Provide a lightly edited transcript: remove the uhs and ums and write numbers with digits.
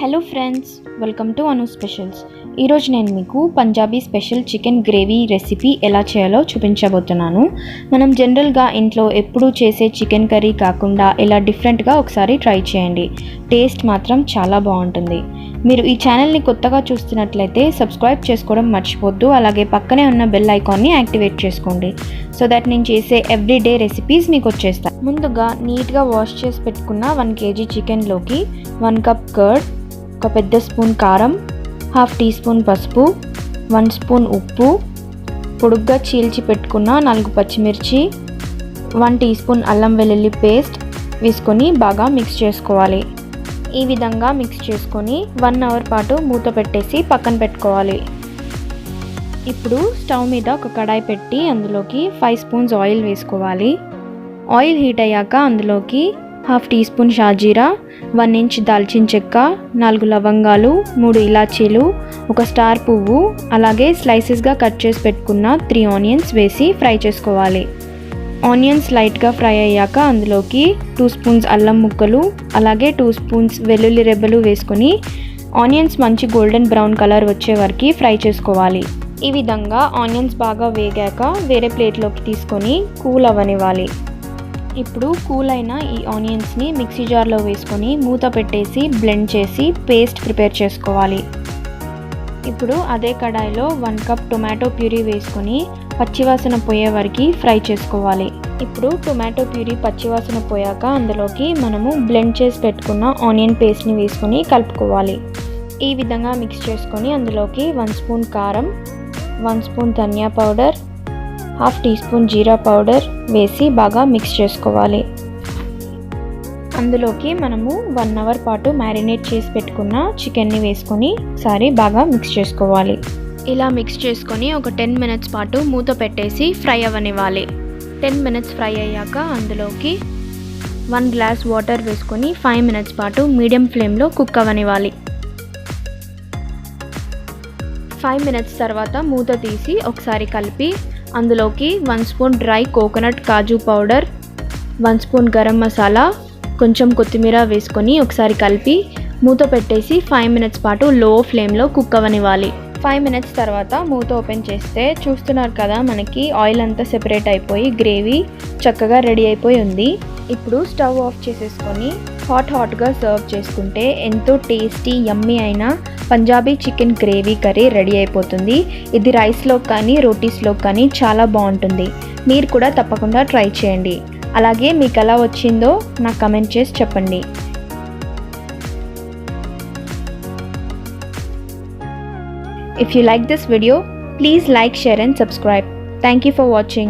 Hello friends, welcome to Anu specials. ఈరోజు నేను మీకు Punjabi special chicken gravy recipe ఎలా చేయాలో చూపించబోతున్నాను. మనం జనరల్గా ఇంట్లో ఎప్పుడూ చేసే చికెన్ కర్రీ కాకుండా ఇలా డిఫరెంట్గా ఒకసారి ట్రై చేయండి. టేస్ట్ మాత్రం చాలా బాగుంటుంది. మీరు ఈ ఛానల్ని కొత్తగా చూస్తున్నట్లయితే సబ్స్క్రైబ్ చేసుకోవడం మర్చిపోద్దు. అలాగే పక్కనే ఉన్న బెల్ ఐకాన్ని యాక్టివేట్ చేసుకోండి సో దట్ నేను చేసే ఎవ్రీడే రెసిపీస్ మీకు వచ్చేస్తాయి. ముందుగా నీట్గా వాష్ చేసి పెట్టుకున్న 1 kg చికెన్లోకి 1 కప్ కర్డ్, ఒక పెద్ద స్పూన్ కారం, హాఫ్ టీ స్పూన్ పసుపు, 1 స్పూన్ ఉప్పు, పొడుగ్గా చీల్చి పెట్టుకున్న 4 పచ్చిమిర్చి, 1 టీ స్పూన్ అల్లం వెల్లుల్లి పేస్ట్ వేసుకొని బాగా మిక్స్ చేసుకోవాలి. ఈ విధంగా మిక్స్ చేసుకొని 1 అవర్ పాటు మూత పెట్టేసి పక్కన పెట్టుకోవాలి. ఇప్పుడు స్టవ్ మీద ఒక కడాయి పెట్టి అందులోకి 5 స్పూన్స్ ఆయిల్ వేసుకోవాలి. ఆయిల్ హీట్ అయ్యాక అందులోకి హాఫ్ టీ స్పూన్ షాజీరా, 1 ఇంచ్ దాల్చిన చెక్క, 4 లవంగాలు, 3 ఇలాచీలు, ఒక స్టార్ పువ్వు, అలాగే స్లైసెస్గా కట్ చేసి పెట్టుకున్న 3 ఆనియన్స్ వేసి ఫ్రై చేసుకోవాలి. ఆనియన్స్ లైట్గా ఫ్రై అయ్యాక అందులోకి 2 స్పూన్స్ అల్లం ముక్కలు, అలాగే 2 స్పూన్స్ వెల్లుల్లి రెబ్బలు వేసుకొని ఆనియన్స్ మంచి గోల్డెన్ బ్రౌన్ కలర్ వచ్చే వరకు ఫ్రై చేసుకోవాలి. ఈ విధంగా ఆనియన్స్ బాగా వేగాక వేరే ప్లేట్లోకి తీసుకొని కూల్ అవ్వనివ్వాలి. ఇప్పుడు కూల్ అయిన ఈ ఆనియన్స్ని మిక్సీ జార్లో వేసుకొని మూత పెట్టేసి బ్లెండ్ చేసి పేస్ట్ ప్రిపేర్ చేసుకోవాలి. ఇప్పుడు అదే కడాయిలో 1 కప్ టొమాటో ప్యూరీ వేసుకొని పచ్చివాసన పోయే వరకు ఫ్రై చేసుకోవాలి. ఇప్పుడు టొమాటో ప్యూరీ పచ్చివాసన పోయాక అందులోకి మనము బ్లెండ్ చేసి పెట్టుకున్న ఆనియన్ పేస్ట్ని వేసుకొని కలుపుకోవాలి. ఈ విధంగా మిక్స్ చేసుకొని అందులోకి 1 స్పూన్ కారం, 1 స్పూన్ ధనియా పౌడర్, హాఫ్ టీ స్పూన్ జీరా పౌడర్ వేసి బాగా మిక్స్ చేసుకోవాలి. అందులోకి మనము 1 అవర్ పాటు మ్యారినేట్ చేసి పెట్టుకున్న చికెన్ని వేసుకొని ఒకసారి బాగా మిక్స్ చేసుకోవాలి. ఇలా మిక్స్ చేసుకొని ఒక 10 మినిట్స్ పాటు మూత పెట్టేసి ఫ్రై అవ్వనివ్వాలి. 10 మినిట్స్ ఫ్రై అయ్యాక అందులోకి 1 గ్లాస్ వాటర్ వేసుకొని 5 మినిట్స్ పాటు మీడియం ఫ్లేమ్లో కుక్ అవ్వనివ్వాలి. 5 మినిట్స్ తర్వాత మూత తీసి ఒకసారి కలిపి అందులోకి 1 స్పూన్ డ్రై కోకోనట్ కాజు పౌడర్, 1 స్పూన్ గరం మసాలా, కొంచెం కొత్తిమీర వేసుకొని ఒకసారి కలిపి మూత పెట్టేసి 5 మినిట్స్ పాటు లో ఫ్లేమ్లో కుక్ అవ్వనివ్వాలి. 5 మినిట్స్ తర్వాత మూత ఓపెన్ చేస్తే చూస్తున్నారు కదా, మనకి ఆయిల్ అంతా సెపరేట్ అయిపోయి గ్రేవీ చక్కగా రెడీ అయిపోయి ఉంది. ఇప్పుడు స్టవ్ ఆఫ్ చేసేసుకొని హాట్గా సర్వ్ చేసుకుంటే ఎంతో టేస్టీ యమ్మీ అయిన Punjabi chicken gravy curry ready అయిపోతుంది. ఇది రైస్లో కానీ రోటీస్లో కానీ చాలా బాగుంటుంది. మీరు కూడా తప్పకుండా ట్రై చేయండి. అలాగే మీకు ఎలా వచ్చిందో నాకు కమెంట్ చేసి చెప్పండి. If you like this video, please like, share and subscribe. Thank you for watching.